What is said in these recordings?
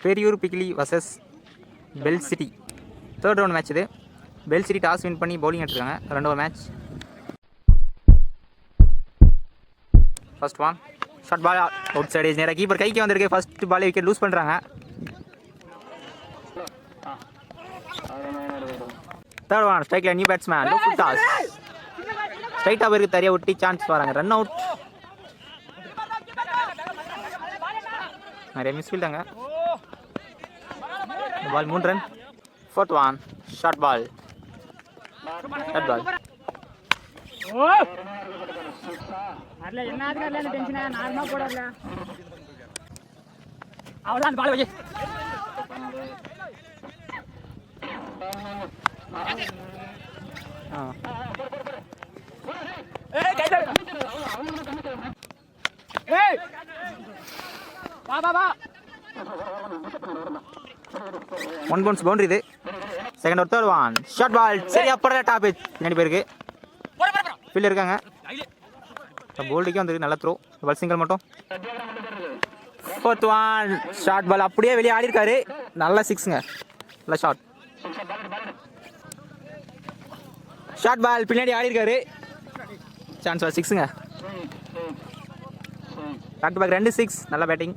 Periyur Pikkili versus bell city. Third round match இது. Bell city toss win பண்ணி bowling எடுத்துருக்காங்க. ரெண்டாவது match. First one short ball outside நேராக keeper கைக்கு வந்திருக்கு. ஃபர்ஸ்ட் பால் விக்கெட் லூஸ் பண்ணுறாங்க. தேர்ட் ஒன் ஸ்ட்ரைக்கில் new batsman low full toss ஸ்ட்ரைட்டாக போயிருக்கு. தரையை ஒட்டி சான்ஸ் வராங்க. Run out. நிறைய மிஸ்ஃபீல்ட் தாங்க. Ball 3 run. Fourth one short ball அவ்வளோதான் பால் வச்சு ஒன் பவுன்ஸ் பவுண்டரி இது. செகண்ட் ஒரு தேர்ட் ஒன் ஷார்ட் பால் சரியா படல. டாப் பின்னாடி போயிருக்கு. ஃபீல்ட் இருக்காங்க. போல்டுக்கே வந்துருக்கு. நல்ல த்ரோ. பால் சிங்கிள் மட்டும். ஃபோர்த் ஒன் ஷார்ட் பால் அப்படியே வெளியே ஆடி இருக்காரு. நல்ல சிக்ஸுங்க. நல்ல ஷார்ட். ஷார்ட் பால் பின்னாடி ஆடி இருக்காரு. சான்ஸ் பால் சிக்ஸுங்க. Back to back 2 6. நல்ல பேட்டிங்.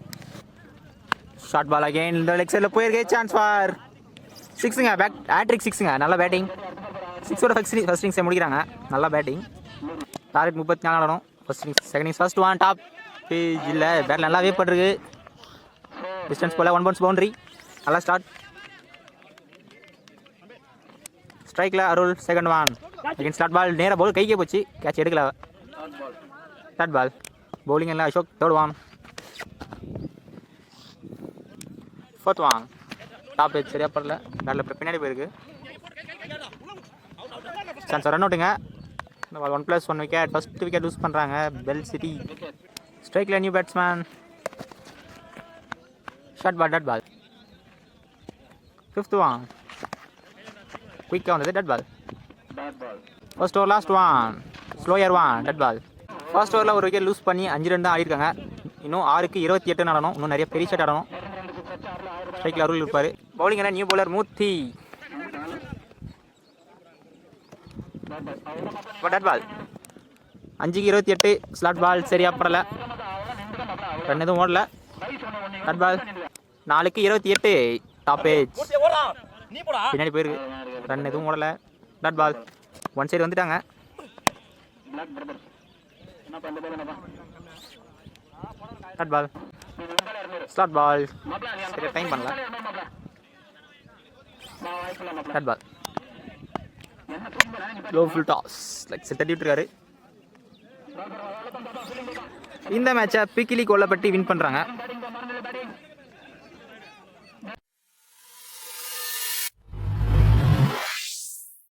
ஷார்ட் பால் அகைன் இந்த லெக் சைடில் போயிருக்கு. சான்ஸ் ஃபார் சிக்ஸுங்க. பேக் ஹேட்ரிக் சிக்ஸுங்க. நல்ல பேட்டிங். 6ஓட ஃபர்ஸ்ட் இன்னிங்ஸை முடிக்கிறாங்க. நல்ல பேட்டிங். டார்கெட் 34 ஆடணும். First innings. Second innings first one top edge இல்லை. பேட்டில் நல்லா வேவ் பண்ணிருக்கு. டிஸ்டன்ஸ் போல் 1 பவுன்ஸ் பவுண்டரி. நல்லா ஸ்டார்ட். ஸ்ட்ரைக்கில் Arul. Second one again start ball நேராக பால் கைக்கே போச்சு. கேட்ச் எடுக்கல. ஸ்டார்ட் பால் பவுலிங் எல்லாம் Ashok. Third one fourth one top edge சரியா படல. பேட்டில் பின்னாடி போயிருக்கு. சான்ஸ் ரன் அவுட்டுங்க. இந்த ball 1+1 wicket. First wicket loose பண்ணுறாங்க பெல் சிட்டி. ஸ்ட்ரைக்கில் new batsman short ball dot ball. Fifth one குயிக்காக வந்தது. Dot ball. First over last one slower one dot ball. First ஓவரில் ஒரு விக்கெட் லூஸ் பண்ணி 5 ரன் தான் ஆடிருக்காங்க. இன்னும் 6க்கு 28 ஆடணும். இன்னும் நிறைய பெரிய ஷாட் ஆடணும். ஸ்ட்ரைக்கில் அருள் இருப்பார். பவுலிங் என்ன நியூ பவுலர் மூர்த்தி. டட் பால் 5க்கு 28. ஸ்லாட் பால் சரியா படலை. ரன் எதுவும் ஓடல. டட் பால் 4க்கு 28. டாப் ஏஜ் பின்னாடி போயிருக்கு. ரன் எதுவும் ஓடலை. டட் பால் 1 சைடு வந்துட்டாங்க. டட் பால் ஸ்லாட் பால் சரி டைம் பண்ணல. Dot ball low full toss leg side தட்டி விட்டுருக்காரு. இந்த மேட்சை பிக்கிலி கொல்லப்பட்டி வின் பண்ணுறாங்க.